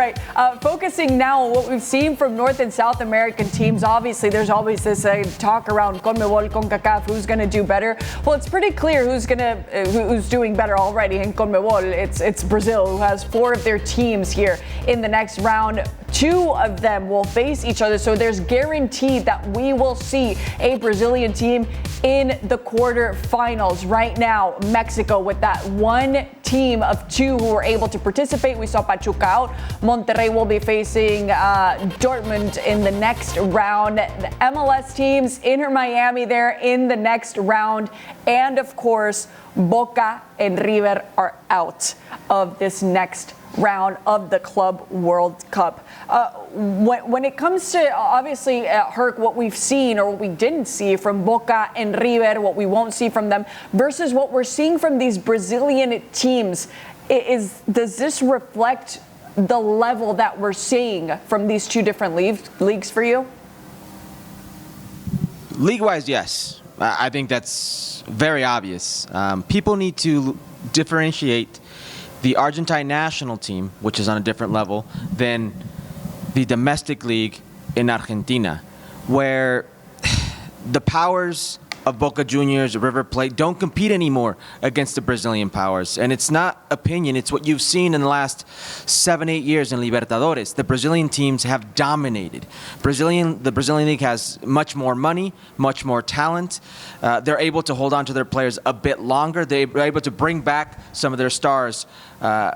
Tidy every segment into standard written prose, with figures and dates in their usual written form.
right. Focusing now on what we've seen from North and South American teams. Obviously, there's always this talk around CONMEBOL, CONCACAF, who's going to do better. Well, it's pretty clear who's doing better already in CONMEBOL. It's Brazil, who has 4 of their teams here in the next round. 2 of them will face each other, so there's guaranteed that we will see a Brazilian team in the quarterfinals. Right now, Mexico with that one team of 2 who were able to participate. We saw Pachuca out. Monterrey will be facing Dortmund in the next round. The MLS teams, Inter Miami there in the next round. And of course, Boca and River are out of this next round of the Club World Cup. When it comes to, obviously, Herc, what we've seen or what we didn't see from Boca and River, what we won't see from them, versus what we're seeing from these Brazilian teams, does this reflect the level that we're seeing from these 2 different leagues for you? League-wise, yes. I think that's very obvious. People need to differentiate the Argentine national team, which is on a different level, than the domestic league in Argentina, where the powers of Boca Juniors, River Plate don't compete anymore against the Brazilian powers. And it's not opinion, it's what you've seen in the last 7-8 years in Libertadores. The Brazilian teams have dominated. The Brazilian league has much more money, much more talent. They're able to hold on to their players a bit longer. They're able to bring back some of their stars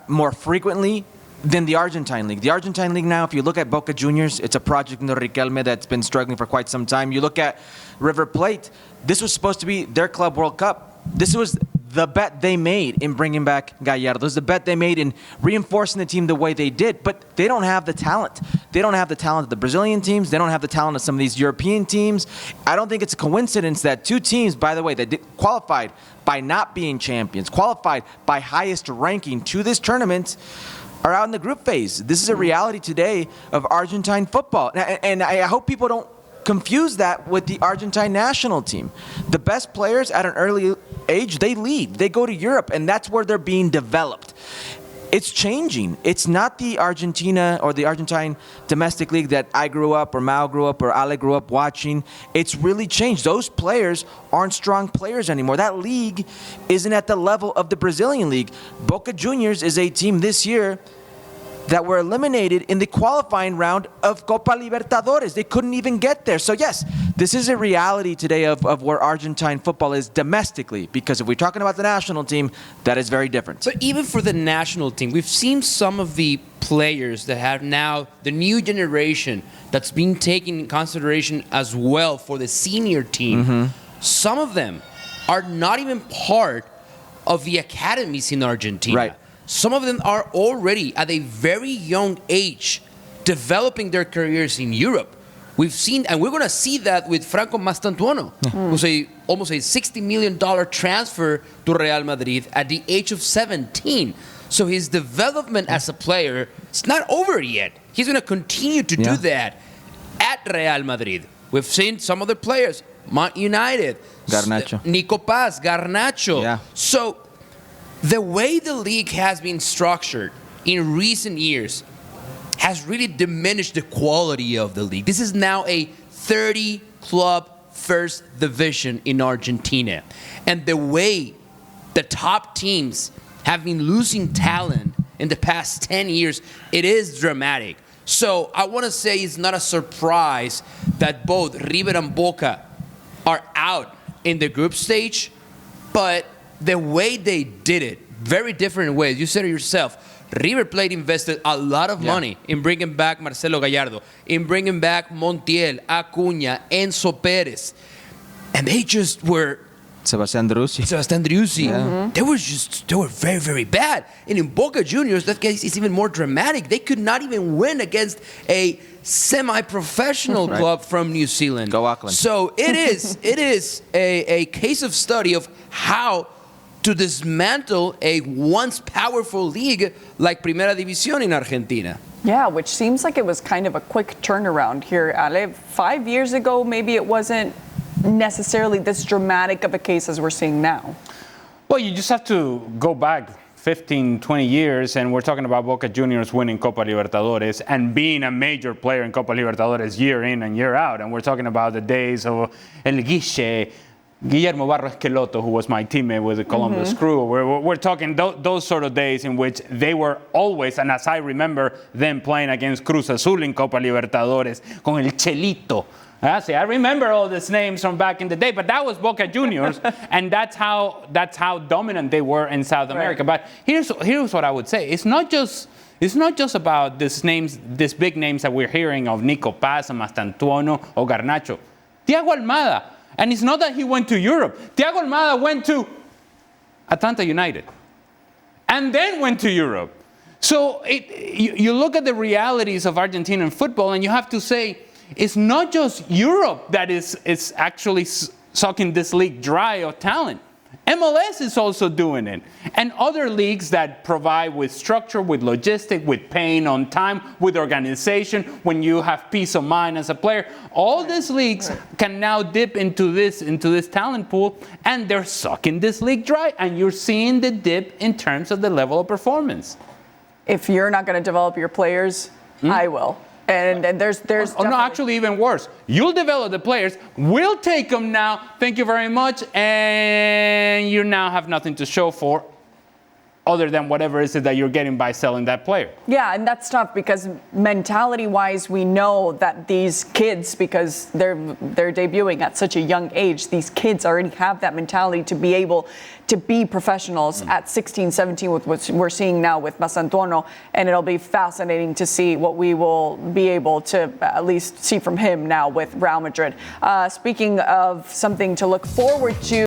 more frequently than the Argentine League. The Argentine League now, if you look at Boca Juniors, it's a project in the Riquelme that's been struggling for quite some time. You look at River Plate, this was supposed to be their Club World Cup. This was the bet they made in bringing back Gallardo. This is the bet they made in reinforcing the team the way they did, but they don't have the talent. They don't have the talent of the Brazilian teams. They don't have the talent of some of these European teams. I don't think it's a coincidence that 2 teams, by the way, that qualified by not being champions, qualified by highest ranking to this tournament, are out in the group phase. This is a reality today of Argentine football. And I hope people don't confuse that with the Argentine national team. The best players at an early age, they leave. They go to Europe, and that's where they're being developed. It's changing. It's not the Argentina or the Argentine domestic league that I grew up or Mao grew up or Ale grew up watching. It's really changed. Those players aren't strong players anymore. That league isn't at the level of the Brazilian league. Boca Juniors is a team this year that were eliminated in the qualifying round of Copa Libertadores. They couldn't even get there. So yes, this is a reality today of where Argentine football is domestically, because if we're talking about the national team, that is very different. But even for the national team, we've seen some of the players that have now the new generation that's being taken in consideration as well for the senior team. Mm-hmm. Some of them are not even part of the academies in Argentina. Right. Some of them are already at a very young age developing their careers in Europe. We've seen, and we're going to see that with Franco Mastantuono, who's almost a $60 million transfer to Real Madrid at the age of 17. So his development as a player is not over yet. He's going to continue to do that at Real Madrid. We've seen some other players, Man United, Garnacho, Nico Paz, Garnacho. Yeah. So the way the league has been structured in recent years has really diminished the quality of the league. This is now a 30-club first division in Argentina. And the way the top teams have been losing talent in the past 10 years, it is dramatic. So I want to say it's not a surprise that both River and Boca are out in the group stage, but the way they did it, very different ways. You said it yourself. River Plate invested a lot of money in bringing back Marcelo Gallardo, in bringing back Montiel, Acuña, Enzo Pérez. And they just were... Sebastián Driussi. Yeah. They were very, very bad. And in Boca Juniors, that case is even more dramatic. They could not even win against a semi-professional club from New Zealand. Go Auckland. So it is a case of study of how to dismantle a once powerful league like Primera División in Argentina. Yeah, which seems like it was kind of a quick turnaround here, Ale. 5 years ago, maybe it wasn't necessarily this dramatic of a case as we're seeing now. Well, you just have to go back 15, 20 years, and we're talking about Boca Juniors winning Copa Libertadores and being a major player in Copa Libertadores year in and year out. And we're talking about the days of Guillermo Barro Esqueloto, who was my teammate with the Columbus Crew. We're talking those sort of days in which they were always, and as I remember them playing against Cruz Azul in Copa Libertadores, con el Chelito. See, I remember all these names from back in the day, but that was Boca Juniors, and that's how dominant they were in South America. But here's what I would say: it's not just about these big names that we're hearing of Nico Paz, Mastantuono, or Garnacho. Thiago Almada, and it's not that he went to Europe. Thiago Almada went to Atlanta United, and then went to Europe. So you look at the realities of Argentinian football, and you have to say, it's not just Europe that is actually sucking this league dry of talent. MLS is also doing it. And other leagues that provide with structure, with logistics, with paying on time, with organization, when you have peace of mind as a player. All these leagues can now dip into this talent pool, and they're sucking this league dry. And you're seeing the dip in terms of the level of performance. If you're not going to develop your players, I will. And there's no, actually even worse. You'll develop the players. We'll take them now. Thank you very much. And you now have nothing to show for other than whatever is it that you're getting by selling that player. Yeah, and that's tough because mentality-wise, we know that these kids, because they're debuting at such a young age, these kids already have that mentality to be able to be professionals at 16, 17 with what we're seeing now with Mastantuono, and it'll be fascinating to see what we will be able to at least see from him now with Real Madrid. Speaking of something to look forward to,